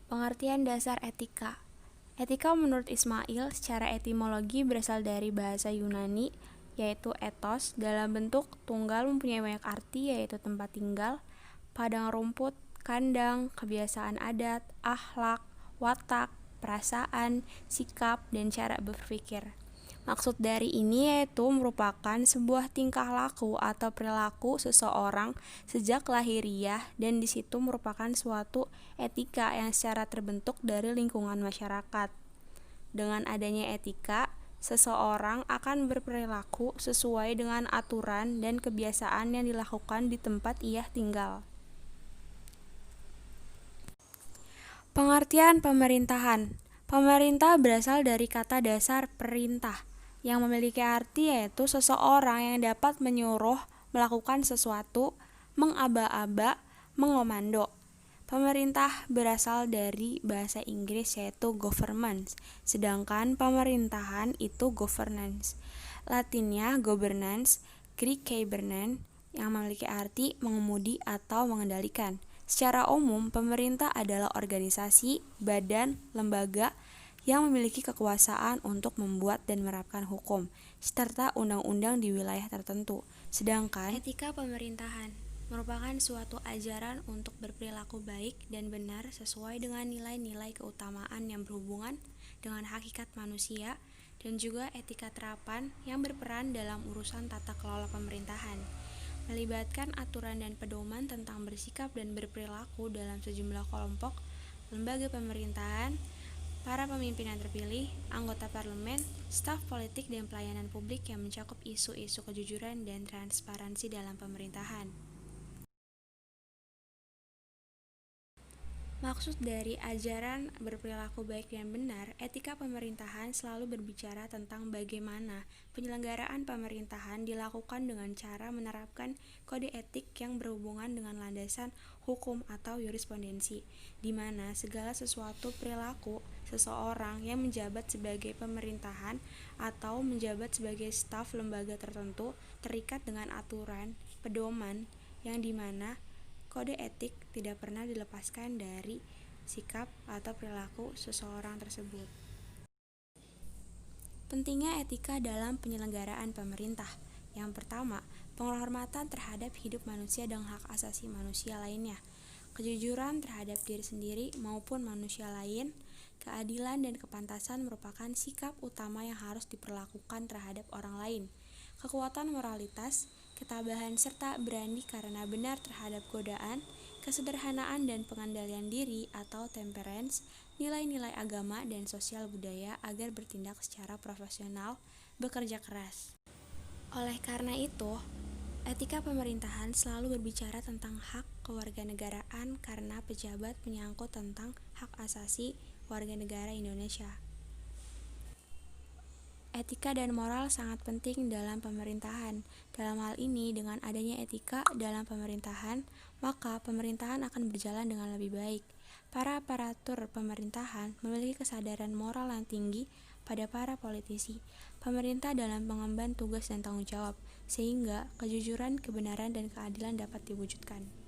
Pengertian dasar etika. Etika menurut Ismail secara etimologi berasal dari bahasa Yunani, yaitu ethos, dalam bentuk tunggal mempunyai banyak arti, yaitu tempat tinggal, padang rumput, kandang, kebiasaan adat, akhlak, watak, perasaan, sikap, dan cara berpikir. Maksud dari ini yaitu merupakan sebuah tingkah laku atau perilaku seseorang sejak lahiriah, dan di situ merupakan suatu etika yang secara terbentuk dari lingkungan masyarakat. Dengan adanya etika, seseorang akan berperilaku sesuai dengan aturan dan kebiasaan yang dilakukan di tempat ia tinggal. Pengertian pemerintahan. Pemerintah berasal dari kata dasar perintah, yang memiliki arti yaitu seseorang yang dapat menyuruh melakukan sesuatu, mengaba-aba, mengomando. Pemerintah berasal dari bahasa Inggris yaitu government, sedangkan pemerintahan itu governance. Latinnya governance, Greek kybernein, yang memiliki arti mengemudi atau mengendalikan. Secara umum, pemerintah adalah organisasi, badan, lembaga yang memiliki kekuasaan untuk membuat dan menerapkan hukum, serta undang-undang di wilayah tertentu. Sedangkan etika pemerintahan merupakan suatu ajaran untuk berperilaku baik dan benar sesuai dengan nilai-nilai keutamaan yang berhubungan dengan hakikat manusia, dan juga etika terapan yang berperan dalam urusan tata kelola pemerintahan, melibatkan aturan dan pedoman tentang bersikap dan berperilaku dalam sejumlah kelompok, lembaga pemerintahan, para pemimpin yang terpilih, anggota parlemen, staf politik, dan pelayanan publik yang mencakup isu-isu kejujuran dan transparansi dalam pemerintahan. Maksud dari ajaran berperilaku baik dan benar, etika pemerintahan selalu berbicara tentang bagaimana penyelenggaraan pemerintahan dilakukan dengan cara menerapkan kode etik yang berhubungan dengan landasan hukum atau jurisprudensi, di mana segala sesuatu perilaku seseorang yang menjabat sebagai pemerintahan atau menjabat sebagai staf lembaga tertentu terikat dengan aturan, pedoman, yang dimana kode etik tidak pernah dilepaskan dari sikap atau perilaku seseorang tersebut. Pentingnya etika dalam penyelenggaraan pemerintah. Yang pertama, penghormatan terhadap hidup manusia dan hak asasi manusia lainnya, kejujuran terhadap diri sendiri maupun manusia lain, keadilan dan kepantasan merupakan sikap utama yang harus diperlakukan terhadap orang lain. Kekuatan moralitas, ketabahan serta berani karena benar terhadap godaan, kesederhanaan dan pengendalian diri atau temperance, nilai-nilai agama dan sosial budaya agar bertindak secara profesional, bekerja keras. Oleh karena itu, etika pemerintahan selalu berbicara tentang hak kewarganegaraan karena pejabat menyangkut tentang hak asasi warga negara Indonesia. Etika dan moral sangat penting dalam pemerintahan. Dalam hal ini, dengan adanya etika dalam pemerintahan, maka pemerintahan akan berjalan dengan lebih baik. Para aparatur pemerintahan memiliki kesadaran moral yang tinggi pada para politisi, pemerintah dalam mengemban tugas dan tanggung jawab, sehingga kejujuran, kebenaran, dan keadilan dapat diwujudkan.